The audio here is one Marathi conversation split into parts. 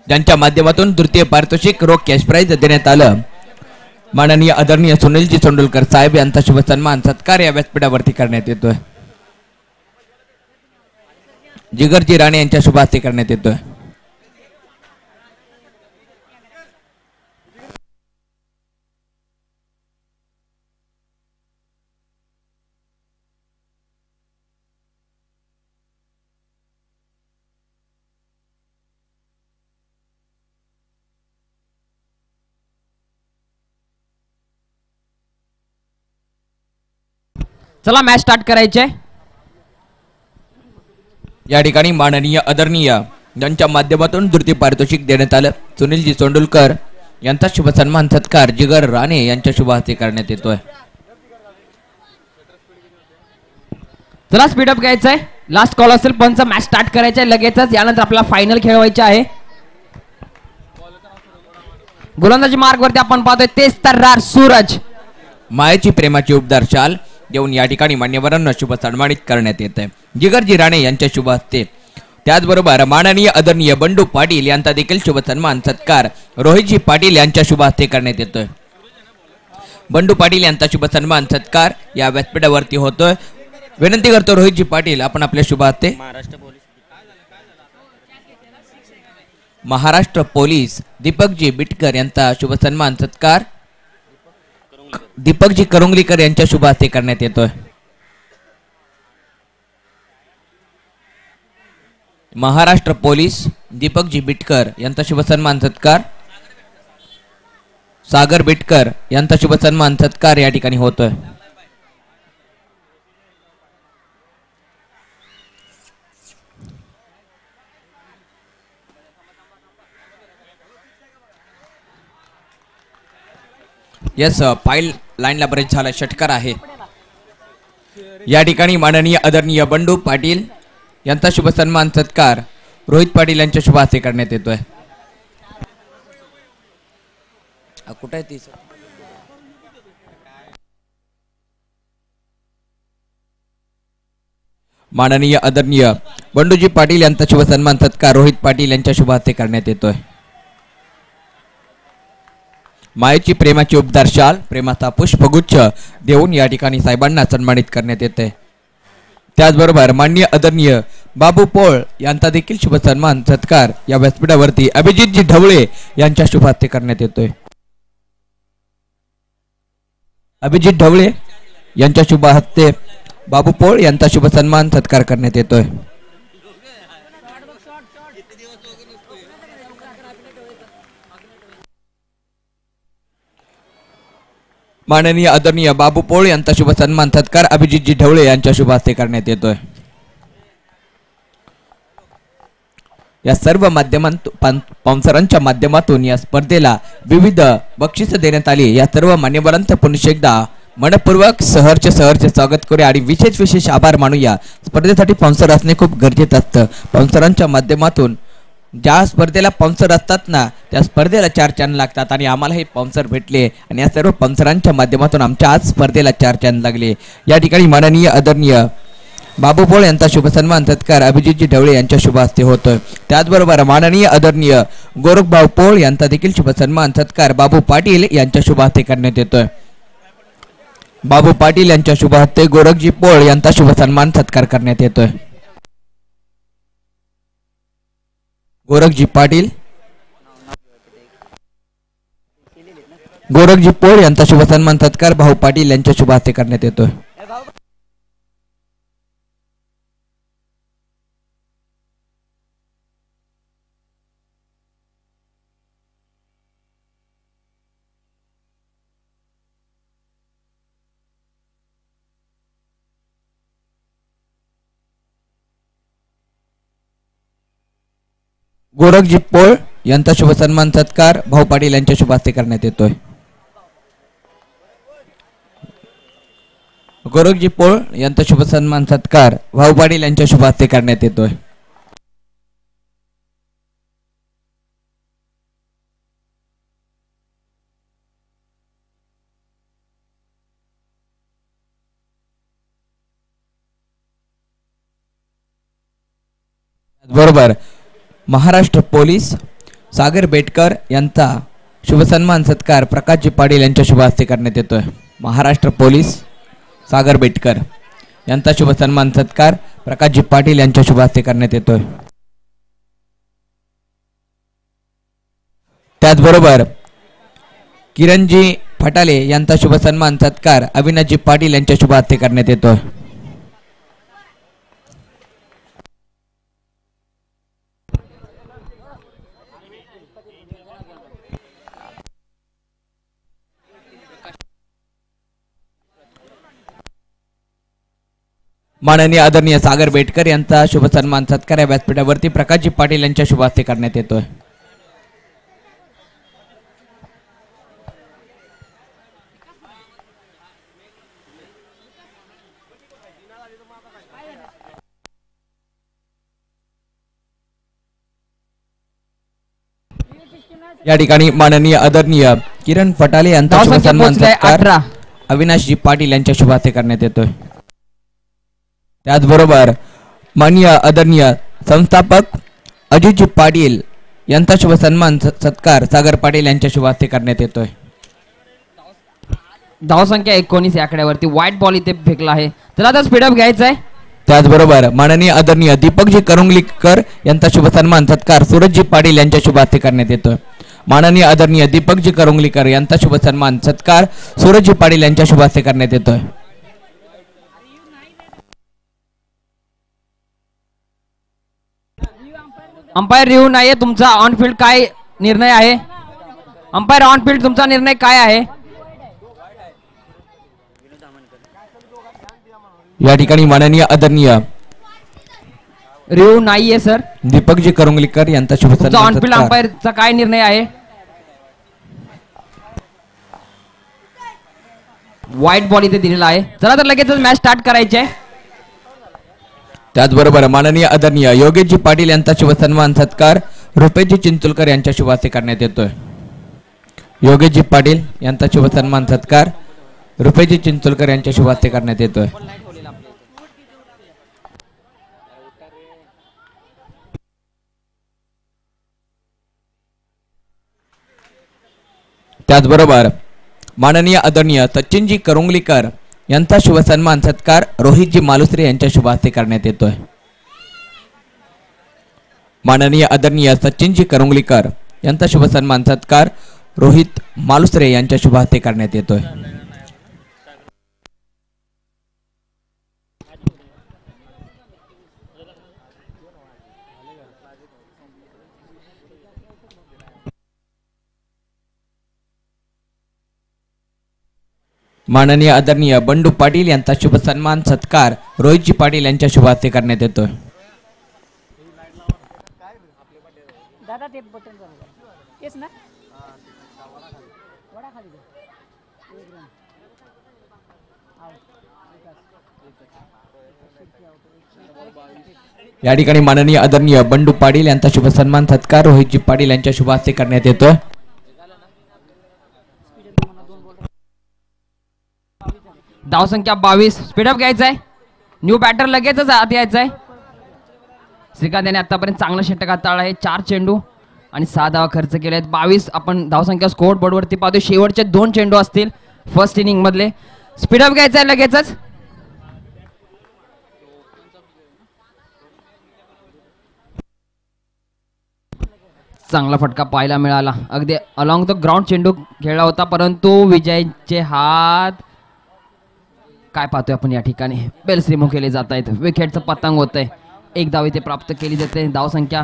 ज्यांच्या माध्यमातून तृतीय पारितोषिक रोख कॅश प्राइज देण्यात आलं। माननीय आदरणीय सुनीलजी चोंडुलकर साहेब यांचा शुभ सन्मान सत्कार या व्यासपीठावरती करण्यात येतोय। जिगरजी राणे यांच्या शुभ हस्ते करण्यात येतोय। चला मॅच स्टार्ट करायचे। या ठिकाणी माननीय आदरणीय यांच्या माध्यमातून तृतीय पारितोषिक देण्यात आलं। सुनीलजी चोंडुलकर यांचा शुभ सन्मान सत्कार जिगर राणे यांच्या शुभ हस्ते करण्यात येतोय। चला स्पीड अप घ्यायचंय, लास्ट कॉल असेल पण मॅच स्टार्ट करायचंय लगेचच। यानंतर आपल्याला फायनल खेळवायचे आहे। गोलंदाजी मार्ग वरती आपण पाहतोय तेच तर्रार सूरज मायेची प्रेमाची उबदार शाल देऊन या ठिकाणी मान्यवरांना शुभ सन्मानित करण्यात येत आहे जिगरजी राणे यांच्या शुभ हस्ते। त्याचबरोबर माननीय आदरणीय बंडू पाटील यांचा देखील शुभ सन्मान सत्कार रोहितजी पाटील यांच्या शुभ हस्ते करण्यात येतोय। बंडू पाटील यांचा शुभ सन्मान सत्कार या व्यासपीठावरती होतोय। विनंती करतो रोहितजी पाटील आपण आपल्या शुभ हस्ते महाराष्ट्र पोलीस दीपकजी बिटकर यांचा शुभ सन्मान सत्कार दीपकजी करुंगलीकर यांच्या शुभ हस्ते करण्यात येतोय। महाराष्ट्र पोलीस दीपकजी बिटकर यांचा शुभ सन्मान सत्कार सागर बिटकर यांचा शुभ सन्मान सत्कार या ठिकाणी होतोय। यस पाईल लाईनला बरेच झाला षटकार आहे। या ठिकाणी माननीय आदरणीय बंडू पाटील यांचा शुभ सन्मान सत्कार रोहित पाटील यांच्या शुभ हस्ते करण्यात येतोय। कुठे आहे ती माननीय आदरणीय बंडूजी पाटील यांचा शुभ सन्मान सत्कार रोहित पाटील यांच्या शुभ हस्ते करण्यात येतोय। मायेची प्रेमाची उबदार शाल प्रेमाचा पुष्पगुच्छ देऊन या ठिकाणी साहेबांना सन्मानित करण्यात येते। त्याचबरोबर माननीय आदरणीय बाबू पोळ यांचा देखील शुभ सन्मान सत्कार या व्यासपीठावरती अभिजितजी ढवळे यांच्या शुभ हस्ते करण्यात येतोय। अभिजित ढवळे यांच्या शुभ हस्ते बाबू पोळ यांचा शुभ सन्मान सत्कार करण्यात येतोय। माननीय आदरणीय बाबू पोळ यांचा शुभ सन्मान सत्कार अभिजितजी ढवळे यांच्या शुभ हस्ते करण्यात येतोय। या सर्व स्पॉन्सरांच्या माध्यमातून या स्पर्धेला विविध बक्षीस देण्यात आली। या सर्व मान्यवरांचं पुन्हा एकदा मनपूर्वक सहर्ष स्वागत करूया आणि विशेष आभार मानूया। स्पर्धेसाठी स्पॉन्सर असणे खूप गरजेचं असतं। स्पॉन्सरांच्या माध्यमातून ज्या स्पर्धेला स्पॉन्सर असतात ना त्या स्पर्धेला 4 चांद लागतात आणि आम्हाला हे स्पॉन्सर भेटले आणि या सर्व स्पॉन्सरांच्या माध्यमातून आमच्या आज स्पर्धेला 4 चांद लागले। या ठिकाणी माननीय आदरणीय बाबू पोळ यांचा शुभ सन्मान सत्कार अभिजितजी ढवळे यांच्या शुभ हस्ते होतोय। त्याचबरोबर माननीय आदरणीय गोरखभाऊ पोळ यांचा देखील शुभ सन्मान सत्कार बाबू पाटील यांच्या शुभ हस्ते करण्यात येतोय। बाबू पाटील यांच्या शुभ हस्ते गोरखजी पोळ यांचा शुभ सन्मान सत्कार करण्यात येतोय। गोरखजी पाटील गोरखजी पोळ यांचा शुभ सन्मान सत्कार भाऊ पाटील यांच्या शुभ हस्ते करण्यात येतोय। गोरखजी पोळ यांचा शुभ सन्मान सत्कार भाऊ पाटील यांच्या शुभ हस्ते करण्यात येतोय। गोरखजी पोळ यांचा शुभ सन्मान सत्कार भाऊ पाटील यांच्या शुभ हस्ते करण्यात येतोय। बरोबर महाराष्ट्र पोलीस सागर बेटकर यांचा शुभसन्मान सत्कार प्रकाशजी पाटील यांच्या शुभ हस्ते करण्यात येतोय. महाराष्ट्र पोलीस सागर बेटकर यांचा शुभसन्मान सत्कार प्रकाशजी पाटील यांच्या शुभ हस्ते करण्यात येतोय. त्याचबरोबर किरणजी फटाले यांचा शुभसन्मान सत्कार अविनाशजी पाटील यांच्या शुभ हस्ते करण्यात येतोय. माननीय आदरणीय सागर बेटकर यांचा शुभ सन्मान सत्कार या व्यासपीठावरती प्रकाशजी पाटील यांच्या शुभ हस्ते करण्यात येतोय. या ठिकाणी माननीय आदरणीय किरण फटाले यांचा शुभ सन्मान सत्कार अविनाशजी पाटील यांच्या शुभ हस्ते करण्यात येतोय. त्याचबरोबर माननीय आदरणीय संस्थापक अजितजी पाटील यांचा शुभ सन्मान सत्कार सागर पाटील यांच्या शुभ हस्ते करण्यात येतोय. धावसंख्या 19 या आकड्यावरती व्हाईट बॉल इथे फेकला आहे. चला आता स्पीडअप घ्यायचा आहे. त्याचबरोबर माननीय आदरणीय दीपकजी करुंगलीकर यांचा शुभ सन्मान सत्कार सूरजजी पाटील यांच्या शुभ हस्ते करण्यात येतोय. माननीय आदरणीय दीपकजी करुंगलीकर यांचा शुभ सन्मान सत्कार सूरजजी पाटील यांच्या शुभ हस्ते करण्यात येतोय. अंपायर रिव्ह्यू नाहीये. तुमचा ऑन फील्ड काय निर्णय आहे? अंपायर ऑन फील्ड तुमचा निर्णय काय आहे? या ठिकाणी माननीय आदरणीय रिव्ह्यू नाहीये सर. दीपकजी करुंगलीकर यांचा शुभ तुमचा सन्मान ऑन फील्ड सत्कार अंपायरचा काय निर्णय आहे? व्हाईट बॉल इथे दिलेला आहे. चला तर लगेच मॅच स्टार्ट करायची आहे. त्याचबरोबर माननीय आदरणीय योगेशजी पाटील यांचा शुभ सन्मान सत्कार रुपेशजी चिंचोलकर यांच्या शुभ हस्ते करण्यात येतोय. योगेशजी पाटील यांचा शुभ सन्मान सत्कार रुपेशजी चिंचोलकर यांच्या शुभ हस्ते करण्यात येतोय. त्याचबरोबर माननीय आदरणीय सचिनजी करुंगलीकर यांचा शुभ सन्मान सत्कार रोहितजी मालुसरे यांच्या शुभ हस्ते करण्यात येतोय. माननीय आदरणीय सचिनजी करुंगलीकर यांचा शुभ सन्मान सत्कार रोहित मालुसरे यांच्या शुभ हस्ते करण्यात येतोय. माननीय आदरणीय बंडू पाटील यांचा शुभ सन्मान सत्कार रोहितजी पाटील यांच्या शुभ हस्ते करण्यात येतोय. या ठिकाणी माननीय आदरणीय बंडू पाटील यांचा शुभ सन्मान सत्कार रोहितजी पाटील यांच्या शुभ हस्ते करण्यात येतोय. धावसंख्या 22. स्पीडअप घ्यायचा आहे. न्यू बॅटर लगेचच आत यायचा आहे. श्रीकांत याने आतापर्यंत चांगला षटक हाताळला आहे. 4 चेंडू आणि 6 धावा खर्च केले आहेत. 22 आपण धावसंख्या स्कोअर बोर्डवरती पाहतो. शेवटचे 2 चेंडू असतील फर्स्ट इनिंग मधले. स्पीडअप घ्यायचा आहे लगेचच. चांगला फटका पाहायला मिळाला. अगदी अलॉंग द ग्राउंड चेंडू खेळला होता, परंतु विजयचे हात काय पाहतोय आपण या ठिकाणी. बेल्स रिमूव्ह केले जात आहेत. विकेटचं पतंग होत आहे. 1 धाव इथे प्राप्त केली जाते. धावसंख्या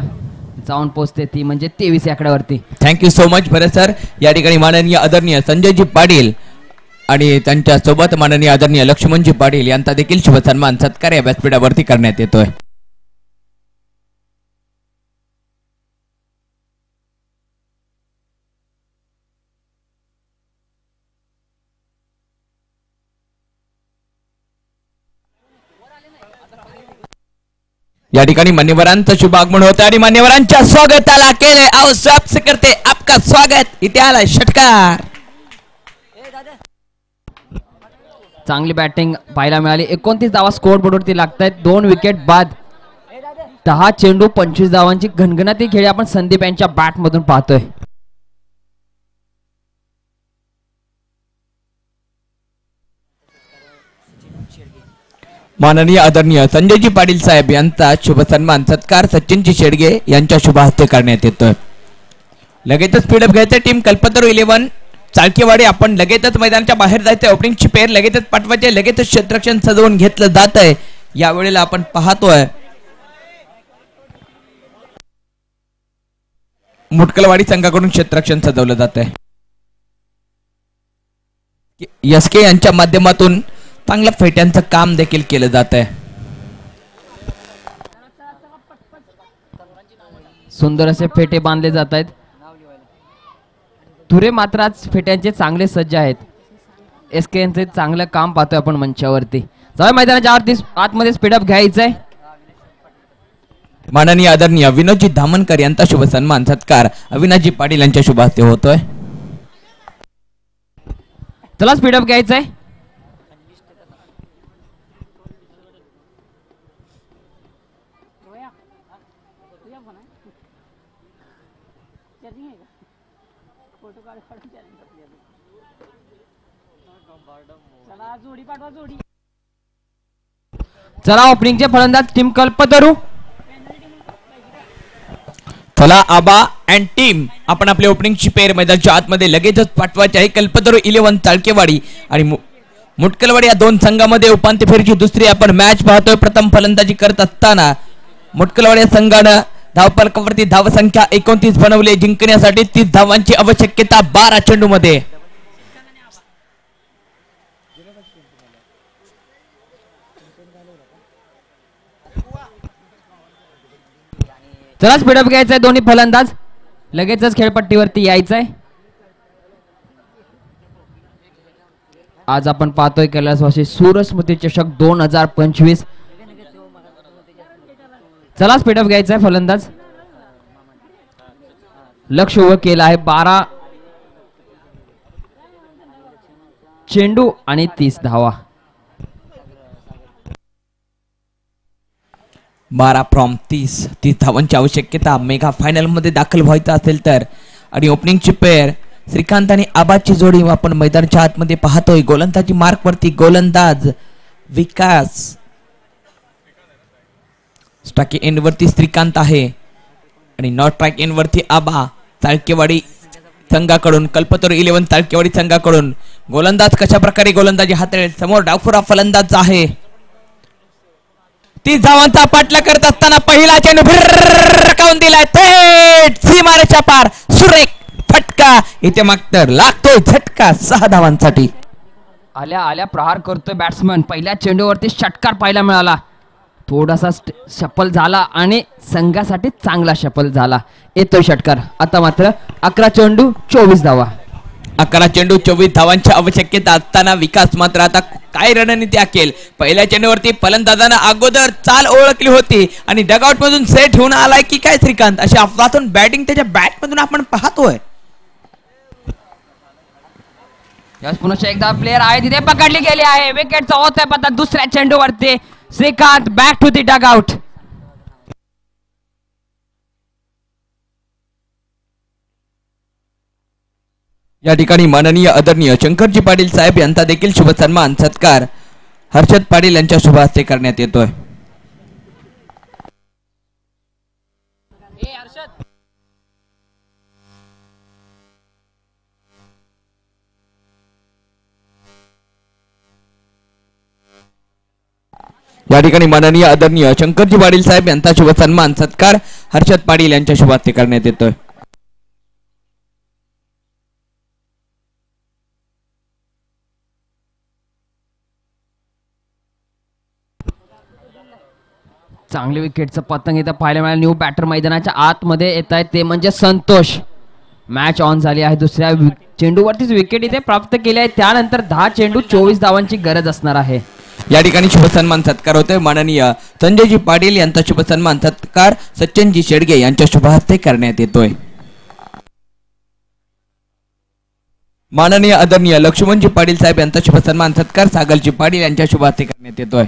जाऊन पोहोचते ती म्हणजे 23 आकड्यावरती. थँक्यू सो मच भरत सर. या ठिकाणी माननीय आदरणीय संजयजी पाटील आणि त्यांच्या सोबत माननीय आदरणीय लक्ष्मणजी पाटील यांचा देखील शुभ सन्मान सत्कार या व्यासपीठावरती करण्यात येतोय. या ठिकाणी मान्यवरांचं शुभ आगमन होतं आणि मान्यवरांच्या स्वागताला केले आओ सबसे करते आपका स्वागत. इथे आलाय षटकार. चांगली बॅटिंग पाहायला मिळाली. 29 धावा स्कोअर बोर्डवरती लागत आहेत. 2 विकेट बाद. 10 चेंडू 25 धावांची घनघनाटी खेळी आपण संदीप यांच्या बॅट मधून पाहतोय. माननीय आदरणीय संजयजी पाटील साहेब यांचा शुभ सन्मान सत्कार सचिनजी शेडगे यांच्या शुभ हस्ते करण्यात येतोय. लगेचच स्पीडअप घ्यायचं टीम कल्पतरू 11 चाळकेवाडी. आपण लगेचच मैदानाच्या बाहेर जायचंय. ओपनिंगची पेर लगेचच पाठवायचे. लगेचच क्षेत्ररक्षण सजवून घेतलं जात आहे. यावेळेला आपण पाहतोय मुटकलवाडी संघाकडून क्षेत्ररक्षण सजवलं जात आहे. एसके यांच्या माध्यमातून चांगल्या फेट्यांचं काम देखील केलं जात आहे. सुंदर असे फेटे बांधले जात आहेत. तुरे मात्र आज फेट्यांचे चांगले सज्ज आहेत. एसके यांचे चांगलं काम पाहतोय आपण मंचावरती. जाऊया मैदानाच्या आतमध्ये स्पीडअप घ्यायचंय. माननीय आदरणीय विनोदजी धामनकर यांचा शुभ सन्मान सत्कार अविनाशजी पाटील यांच्या शुभ हस्ते होतोय. चला स्पीडअप घ्यायचंय. चला ओपनिंगचे फलंदाज टीम कल्पतरू. चला आबा अँड टीम आपण आपले ओपनिंगची पेर मैदानाच्या आतमध्ये लगेचच पाठवायची आहे. कल्पतरू 11 चाळकेवाडी आणि मुटकलवाडी या दोन संघामध्ये उपांत्य फेरीची दुसरी आपण मॅच पाहतोय. प्रथम फलंदाजी करत असताना मुटकलवाडी संघानं धावफलकावरती धावसंख्या 29 बनवली. जिंकण्यासाठी 30 धावांची आवश्यकता 12 चेंडू मध्ये. चला स्पीडअप घ्यायचंय. दोन्ही फलंदाज लगेचच खेळपट्टीवरती यायचंय. आज आपण पाहतोय कैलासवासी सूरस्मृती चषक 2025. चला स्पीडअप घ्यायचंय. फलंदाज लक्ष उभं केलं आहे. 12 चेंडू आणि 30 धावा. 12 फ्रॉम 30 धावांची आवश्यकता मेगा फायनल मध्ये दाखल व्हायचं असेल तर. आणि ओपनिंगची पेअर श्रीकांत आणि आबाची जोडी आपण मैदानाच्या आतमध्ये पाहतोय. गोलंदाजी मार्क वरती गोलंदाज विकास. स्ट्राइक एंड वरती श्रीकांत आहे आणि नॉट स्ट्राइक एंड वरती आबा. चाळकेवाडी संघाकडून कल्पतरू 11 चाळकेवाडी संघाकडून गोलंदाज कशा प्रकारे गोलंदाजी हाताळेल. समोर डावखुरा फलंदाज आहे. 30 धावांचा पाठला करत असताना पहिला चेंडू भिरकावून दिलाय थेट सीमारेषा पार. सुरेख फटका. इथे मात्र लागतोय झटका 6 धावांसाठी. आल्या आल्या प्रहार करतोय बॅट्समन. पहिल्या चेंडूवरती षटकार पाहायला मिळाला. थोडासा शफल झाला आणि संघासाठी चांगला शफल झाला. येतोय षटकार. आता मात्र 11 चेंडू 24 धावा. 11 चेंडू 24 धावांची आवश्यकता असताना विकास मात्र आता काय रणनीती आखेल. पहिल्या चेंडूवरती फलंदाजानं अगोदर चाल ओळखली होती आणि डगआउट मधून सेट होऊन आलाय की काय श्रीकांत अशी अफवातून बॅटिंग त्याच्या बॅट मधून आपण पाहतोय. पुन्हा एकदा प्लेयर आहे तिथे पकडली गेली आहे. विकेटचा होतोय पता दुसऱ्या चेंडूवरती. Shrikant back to the dugout. या ठिकाणी माननीय आदरणीय शंकरजी पाटील साहेब यांचा देखील शुभ सन्मान सत्कार हर्षद पाटील यांच्या शुभ हस्ते करण्यात येतोय. या ठिकाणी माननीय आदरणीय शंकरजी पाटील साहेब यांचा शुभ सन्मान सत्कार हर्षद पाटील यांच्या शुभ हस्ते करण्यात येतोय. चांगले विकेटचं पतंग इथं पाहायला मिळालं. न्यू बॅटर मैदानाच्या आतमध्ये येत आहेत ते म्हणजे संतोष. मॅच ऑन झाली आहे. दुसऱ्या चेंडूवरतीच विकेट इथे प्राप्त केली आहे. त्यानंतर 10 चेंडू 24 धावांची गरज असणार आहे. या ठिकाणी शुभ सन्मान सत्कार होतोय. माननीय संजयजी पाटील यांचा शुभ सन्मान सत्कार सचिनजी शेडगे यांच्या शुभ हस्ते करण्यात येतोय. माननीय आदरणीय लक्ष्मणजी पाटील साहेब यांचा शुभ सन्मान सत्कार सागरजी पाटील यांच्या शुभ हस्ते करण्यात येतोय.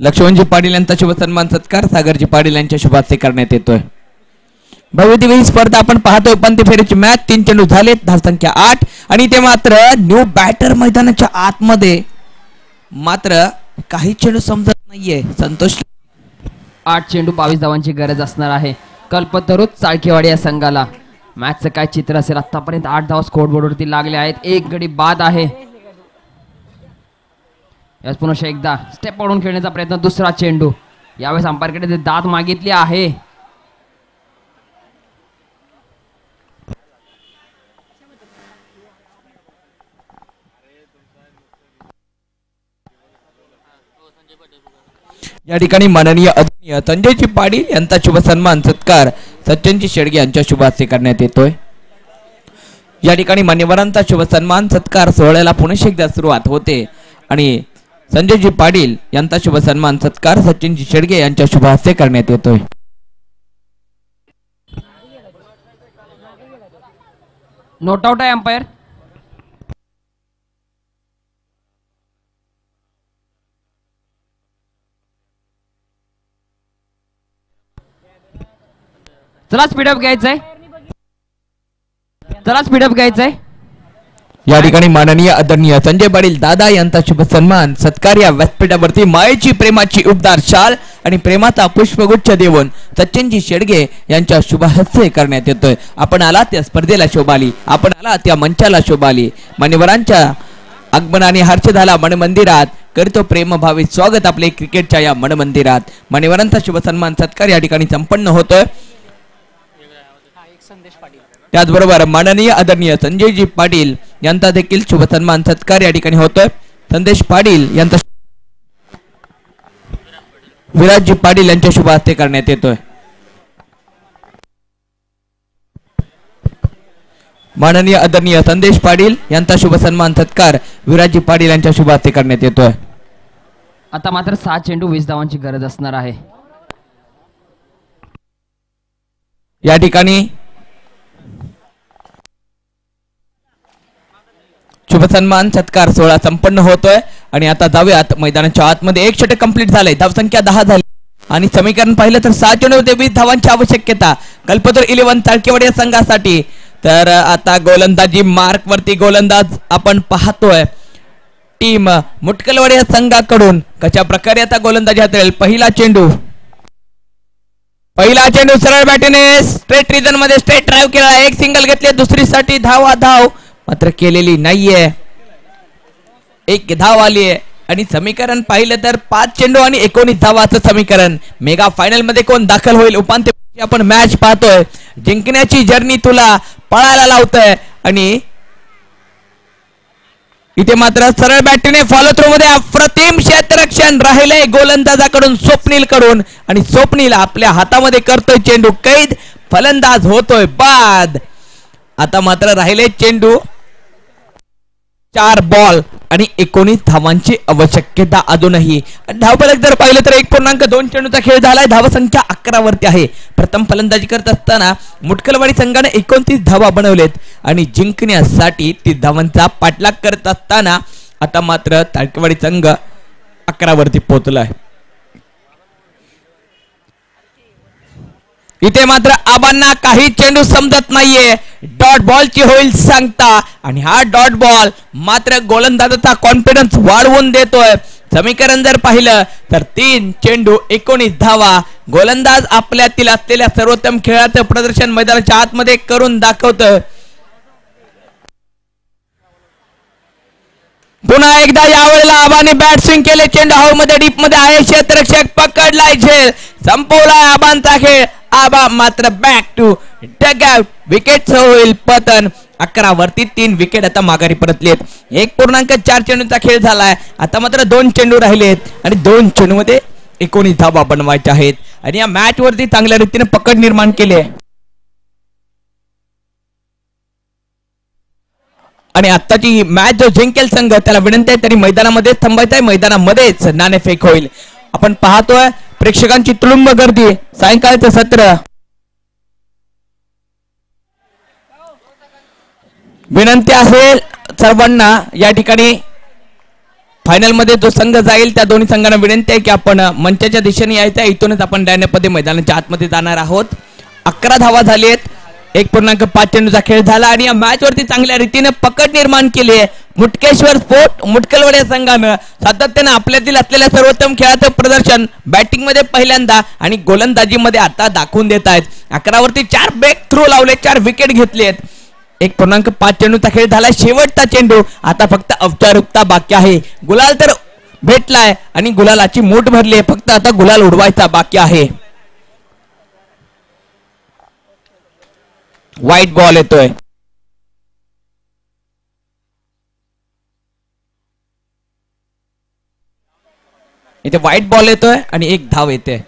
लक्ष्मणजी पाटील यांचा शुभ सन्मान सत्कार सागरजी पाटील यांच्या शुभ हस्ते करण्यात येतोय. भव्य दिव्य ही स्पर्धा आपण पाहतोय. उपांत्य फेरीची मॅच 3 चेंडू झालेत, धावसंख्या 8 आणि ते मात्र न्यू बॅटर मैदानाच्या आतमध्ये मात्र काही चेंडू समजत नाहीये. संतोष 8 चेंडू 22 धावांची गरज असणार आहे कल्पतरू चाळकेवाडी या संघाला. मॅचचं काय चित्र असेल. आतापर्यंत 8 धावा स्कोरबोर्डवरती लागले आहेत. एक गडी बाद आहे. याच पुन्हा एकदा स्टेप पडून खेळण्याचा प्रयत्न. दुसरा चेंडू यावेळेस अंपायरकडे दाद मागितली आहे. या ठिकाणी माननीय आदरणीय संजयजी पाटील यांचा शुभ सन्मान सत्कार सचिनजी शेडगे यांच्या शुभ हस्ते करण्यात येतोय. या ठिकाणी मान्यवरांचा शुभ सन्मान सत्कार सोहळ्याला पुन्हा एकदा सुरुवात होते आणि संजयजी पाटील यांचा शुभ सन्मान सत्कार सचिनजी शेडगे यांच्या शुभ हस्ते करण्यात येतोय. नोट आउट आहे अंपायर. चला स्पीडअप घ्यायचंय. या ठिकाणी माननीय आदरणीय संजय पाटील दादा यांचा शुभ सन्मान सत्कार या व्यासपीठावरती मायेची प्रेमाची उबदार शाल आणि प्रेमाचा पुष्पगुच्छ देऊन सचिनजी शेडगे यांच्या शुभ हस्ते करण्यात येतोय. आपण आला त्या स्पर्धेला शोभाली, आपण आला त्या मंचाला शोभाली. मान्यवरांच्या आगमनाने हर्ष झाला मनमंदिरात, करतो प्रेमभावी स्वागत आपले क्रिकेटच्या या मनमंदिरात. मान्यवरांचा शुभ सन्मान सत्कार या ठिकाणी संपन्न होतोय. त्याचबरोबर माननीय आदरणीय संजयजी पाटील यांचा देखील शुभ सन्मान सत्कार या ठिकाणी होतोय. संदेश पाटील यांचा विराजजी पाटील यांच्या शुभ हस्ते करण्यात येतोय. माननीय आदरणीय संदेश पाटील यांचा शुभ सन्मान सत्कार विराजजी पाटील यांच्या शुभ हस्ते करण्यात येतोय. आता मात्र 7 चेंडू 20 धावांची गरज असणार आहे. या ठिकाणी शुभ सन्मान सत्कार सोहळा संपन्न होतोय आणि आता जाऊयात मैदानाच्या आतमध्ये. 1 षटक कंप्लीट झालंय, धावसंख्या 10 झाली आणि समीकरण पाहिलं तर 7 चेंडू 20 धावांची आवश्यकता कल्पतरू 11 चाळकेवाडी या संघासाठी. तर आता गोलंदाजी मार्क वरती गोलंदाज आपण पाहतोय टीम मुटकलवाडी या संघाकडून कशा प्रकारे आता गोलंदाजी हाताळेल. पहिला चेंडू सरळ बॅटीने स्ट्रेट रिजन मध्ये स्ट्रेट ड्राईव्ह केला. एक सिंगल घेतले, दुसरीसाठी धाव मात्र केलेली नाहीये. एक धाव आली आहे आणि समीकरण पाहिलं तर 5 चेंडू आणि 19 धावाचं समीकरण. मेगा फायनल मध्ये कोण दाखल होईल उपांत्य आपण मॅच पाहतोय. जिंकण्याची जर्नी तुला पळायला लावतोय आणि इथे मात्र सरळ बॅटीने फॉलो थ्रो मध्ये अप्रतिम क्षेत्ररक्षण राहिले गोलंदाजाकडून स्वप्नील कडून आणि स्वप्नील आपल्या हातामध्ये करतोय चेंडू कैद. फलंदाज होतोय बाद. आता मात्र राहिले चेंडू 4 बॉल आणि 19 धावांची आवश्यकता अजूनही. धावफलक जर पाहिलं तर 1.2 चेंडूचा खेळ झालाय. धावसंख्या 11 वरती आहे. प्रथम फलंदाजी करत असताना मुटकलवाडी संघाने 29 धावा बनवलेत आणि जिंकण्यासाठी 30 धावांचा पाठलाग करत असताना आता मात्र चाळकेवाडी संघ 11 वरती पोहोचलाय. इथे मात्र आबांना काही चेंडू समजत नाहीये. डॉट बॉलची होईल सांगता आणि हा डॉट बॉल मात्र गोलंदाजाचा कॉन्फिडन्स वाढवून देतोय. समीकरण जर पाहिलं तर 3 चेंडू 19 धावा. गोलंदाज आपल्यातील असलेल्या सर्वोत्तम खेळाचं प्रदर्शन मैदानाच्या आतमध्ये करून दाखवतोय. पुन्हा एकदा यावेळेला आबाने बॅट स्विंग केले. चेंडू हवा मध्ये डीप मध्ये आहे. क्षेत्ररक्षक पकडलाय, झेल संपवलाय आबांचा खेळ. आबा मात्र back to dugout. Wicket होईल पतन. 11 वरती 3 विकेट आता माघारी परतलेत. 1.4 चेंडूचा खेळ झालाय. आता मात्र 2 चेंडू राहिलेत आणि 2 चेंडू मध्ये 19 धावा बनवायच्या आहेत आणि या मॅच वरती चांगल्या रीतीने पकड निर्माण केली आहे. आणि आत्ताची मॅच जो जिंकेल संघ त्याला विनंती आहे तरी मैदानामध्ये थांबायचं आहे. मैदानामध्येच नाणेफेक होईल. आपण पाहतोय प्रेक्षकांची तुडुंब गर्दी. सायंकाळचं सत्र. विनंती असेल सर्वांना या ठिकाणी फायनल मध्ये जो संघ जाईल त्या दोन्ही संघांना विनंती आहे की आपण मंचाच्या दिशेने यायचं आहे. इथूनच आपण डायनेपध्ये मैदानाच्या आतमध्ये जाणार आहोत. 11 धावा झाली आहेत. 1.5 चेंडूचा खेळ झाला आणि या मॅच वरती चांगल्या रीतीने पकड निर्माण केली आहे. मुटकेश्वर स्पोर्ट मुटकलवाड या संघानं सातत्याने आपल्यातील असलेल्या सर्वोत्तम खेळाचं प्रदर्शन बॅटिंग मध्ये पहिल्यांदा आणि गोलंदाजीमध्ये आता दाखवून देत आहेत. 11 वरती 4 ब्रेक थ्रू लावले, 4 विकेट घेतली आहेत. 1.5 चेंडूचा खेळ झाला. शेवटचा चेंडू आता फक्त औपचारिकता बाकी आहे. गुलाल तर भेटलाय आणि गुलालाची मूठ भरली आहे. फक्त आता गुलाल उडवायचा बाकी आहे. व्हाईट बॉल येतोय. इथे व्हाईट बॉल येतोय आणि 1 धाव येते.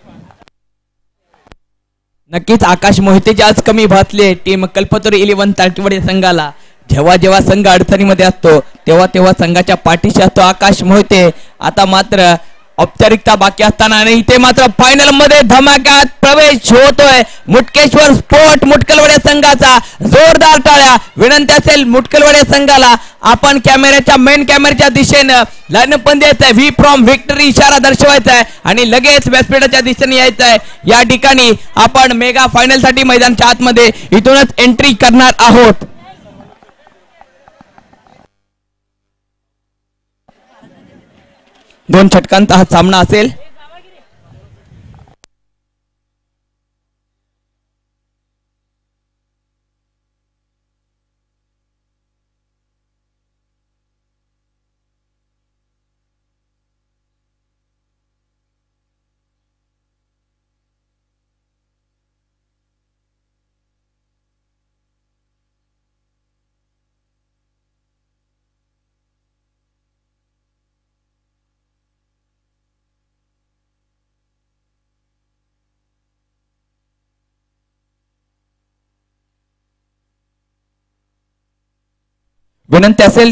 नक्कीच आकाश मोहितेची आज कमी भासले टीम कल्पतरू 11 तारखेवर संघाला. जेव्हा जेव्हा संघ अडचणीमध्ये असतो तेव्हा तेव्हा संघाच्या पाठीशी असतो आकाश मोहिते. आता मात्र औपचारिकता बाकी असताना आणि इथे मात्र फायनल मध्ये धमाक्यात प्रवेश होतोय मुटकेश्वर स्पोर्ट मुटकलवाड संघाचा. जोरदार टाळ्या. विनंती असेल मुटकलवाड संघाला आपण कॅमेऱ्याच्या मेन कॅमेऱ्याच्या दिशेनं लाईन पण द्यायचंय. व्ही फ्रॉम विक्टरी इशारा दर्शवायचा आहे आणि लगेच व्यासपीठाच्या दिशेने यायचं आहे. या ठिकाणी आपण मेगा फायनल साठी मैदानाच्या आतमध्ये इथूनच एंट्री करणार आहोत. दोन षटकांचा हा सामना असेल. विनंती असेल